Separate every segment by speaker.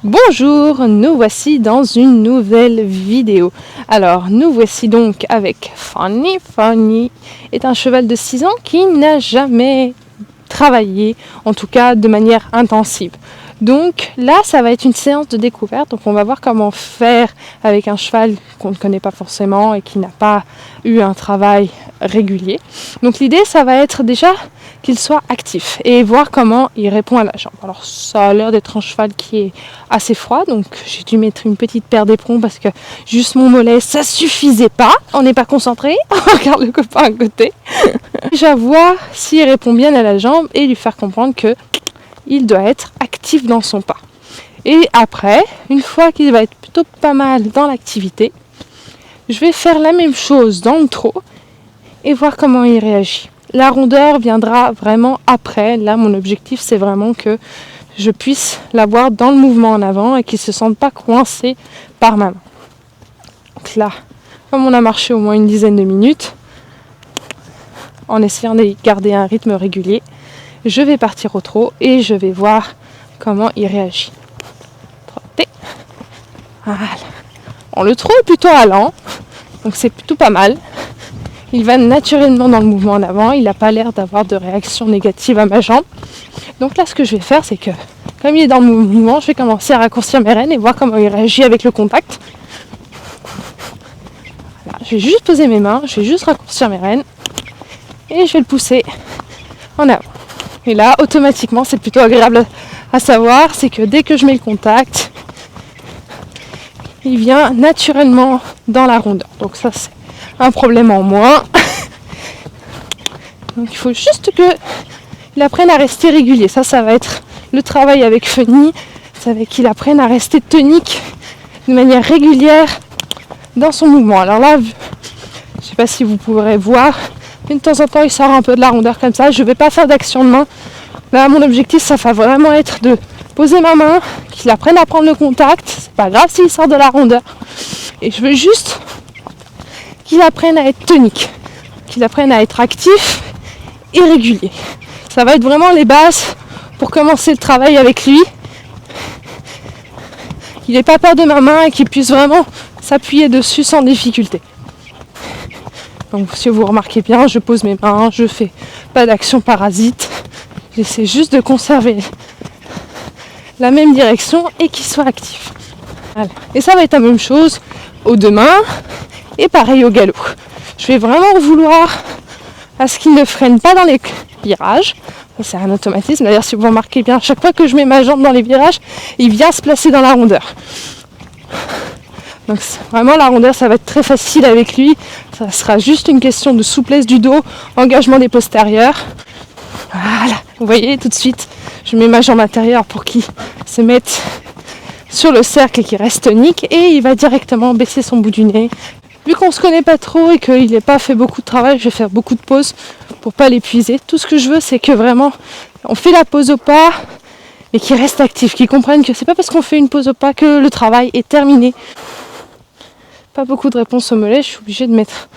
Speaker 1: Bonjour, nous voici dans une nouvelle vidéo. Alors, nous voici donc avec Fanny. Fanny est un cheval de 6 ans qui n'a jamais travaillé, en tout cas de manière intensive. Donc là, ça va être une séance de découverte. Donc on va voir comment faire avec un cheval qu'on ne connaît pas forcément et qui n'a pas eu un travail régulier. Donc l'idée, ça va être déjà qu'il soit actif et voir comment il répond à la jambe. Alors ça a l'air d'être un cheval qui est assez froid, donc j'ai dû mettre une petite paire d'éperons parce que juste mon mollet, ça suffisait pas. On n'est pas concentré, on regarde le copain à côté. Déjà voir s'il répond bien à la jambe et lui faire comprendre que il doit être actif dans son pas. Et après, une fois qu'il va être plutôt pas mal dans l'activité, je vais faire la même chose dans le trot et voir comment il réagit. La rondeur viendra vraiment après. Là, mon objectif, c'est vraiment que je puisse l'avoir dans le mouvement en avant et qu'il ne se sente pas coincé par ma main. Donc là, comme on a marché au moins une dizaine de minutes, en essayant de garder un rythme régulier, je vais partir au trot et je vais voir comment il réagit. Trotter. Voilà. Bon, le trot est plutôt allant, donc c'est plutôt pas mal. Il va naturellement dans le mouvement en avant, il n'a pas l'air d'avoir de réaction négative à ma jambe. Donc là, ce que je vais faire, c'est que, comme il est dans le mouvement, je vais commencer à raccourcir mes rênes et voir comment il réagit avec le contact. Voilà. Je vais juste poser mes mains, je vais juste raccourcir mes rênes et je vais le pousser en avant. Et là, automatiquement, c'est plutôt agréable à savoir, c'est que dès que je mets le contact, il vient naturellement dans la rondeur. Donc ça, c'est un problème en moins. Donc il faut juste qu'il apprenne à rester régulier. Ça va être le travail avec Fanny. Ça va qu'il apprenne à rester tonique de manière régulière dans son mouvement. Alors là, je ne sais pas si vous pourrez voir, mais de temps en temps, il sort un peu de la rondeur comme ça. Je ne vais pas faire d'action de main. Là, mon objectif, ça va vraiment être de poser ma main, qu'il apprenne à prendre le contact. C'est pas grave s'il sort de la rondeur. Et je veux juste qu'il apprenne à être tonique, qu'il apprenne à être actif et régulier. Ça va être vraiment les bases pour commencer le travail avec lui. Qu'il n'ait pas peur de ma main et qu'il puisse vraiment s'appuyer dessus sans difficulté. Donc si vous remarquez bien, je pose mes mains, je fais pas d'action parasite. J'essaie juste de conserver la même direction et qu'il soit actif. Voilà. Et ça va être la même chose aux deux mains et pareil au galop. Je vais vraiment vouloir à ce qu'il ne freine pas dans les virages. Ça, c'est un automatisme. D'ailleurs, si vous remarquez bien, chaque fois que je mets ma jambe dans les virages, il vient se placer dans la rondeur. Donc vraiment la rondeur, ça va être très facile avec lui. Ça sera juste une question de souplesse du dos, engagement des postérieurs. Voilà, vous voyez tout de suite, je mets ma jambe intérieure pour qu'il se mette sur le cercle et qu'il reste tonique et il va directement baisser son bout du nez. Vu qu'on se connaît pas trop et qu'il n'ait pas fait beaucoup de travail, je vais faire beaucoup de pauses pour pas l'épuiser. Tout ce que je veux, c'est que vraiment on fait la pause au pas et qu'il reste actif, qu'il comprenne que c'est pas parce qu'on fait une pause au pas que le travail est terminé. Pas beaucoup de réponses au mollet, je suis obligée de mettre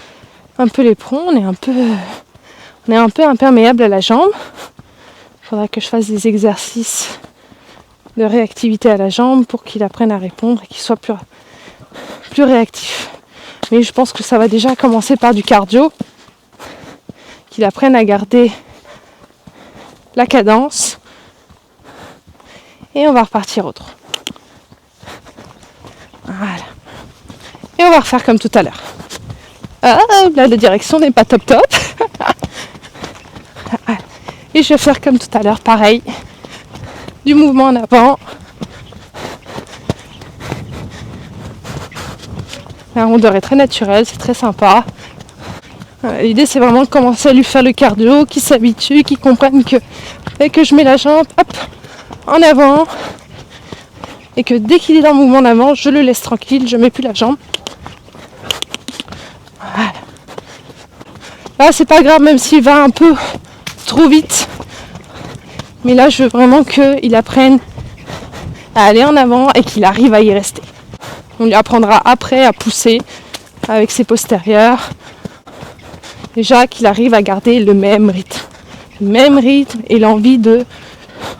Speaker 1: un peu l'éperon, on est un peu imperméable à la jambe. Il faudra que je fasse des exercices de réactivité à la jambe pour qu'il apprenne à répondre et qu'il soit plus réactif. Mais je pense que ça va déjà commencer par du cardio, qu'il apprenne à garder la cadence et on va repartir au trot. Voilà. Et on va refaire comme tout à l'heure. Ah, là la direction n'est pas top. Et je vais faire comme tout à l'heure, pareil. Du mouvement en avant. La rondeur est très naturelle, c'est très sympa. L'idée, c'est vraiment de commencer à lui faire le cardio, qu'il s'habitue, qu'il comprenne que dès que je mets la jambe, hop, en avant, et que dès qu'il est dans le mouvement en avant, je le laisse tranquille, je ne mets plus la jambe. Voilà. Là, c'est pas grave, même s'il va un peu trop vite. Mais là, je veux vraiment qu'il apprenne à aller en avant et qu'il arrive à y rester. On lui apprendra après à pousser avec ses postérieurs. Déjà qu'il arrive à garder le même rythme. Le même rythme et l'envie de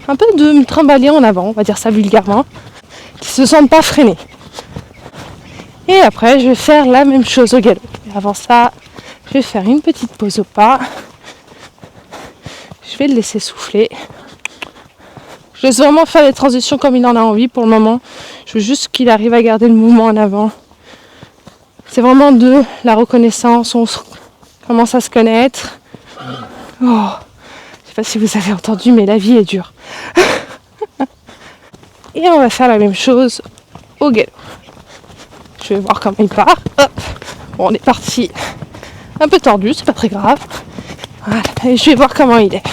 Speaker 1: un peu de me trimballer en avant, on va dire ça vulgairement. qui se sentent pas freinés. Et après, je vais faire la même chose au galop. Et avant ça, je vais faire une petite pause au pas. Je vais le laisser souffler. Je laisse vraiment faire les transitions comme il en a envie pour le moment. Je veux juste qu'il arrive à garder le mouvement en avant. C'est vraiment de la reconnaissance, on commence à se connaître. Oh, je ne sais pas si vous avez entendu, mais la vie est dure. Et on va faire la même chose au galop. Je vais voir comment il part. Hop. Bon, on est parti un peu tordu, c'est pas très grave. Voilà. Et je vais voir comment il est.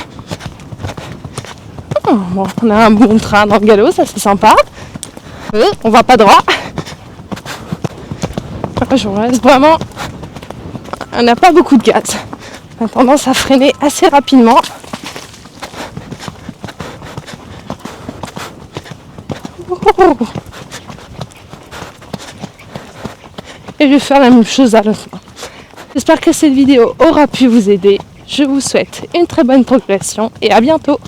Speaker 1: Oh, bon, on a un bon train dans le galop, ça c'est sympa. On va pas droit. Je vous laisse vraiment. On n'a pas beaucoup de gaz. On a tendance à freiner assez rapidement. Et je vais faire la même chose à l'autre main. J'espère que cette vidéo aura pu vous aider. Je vous souhaite une très bonne progression et à bientôt.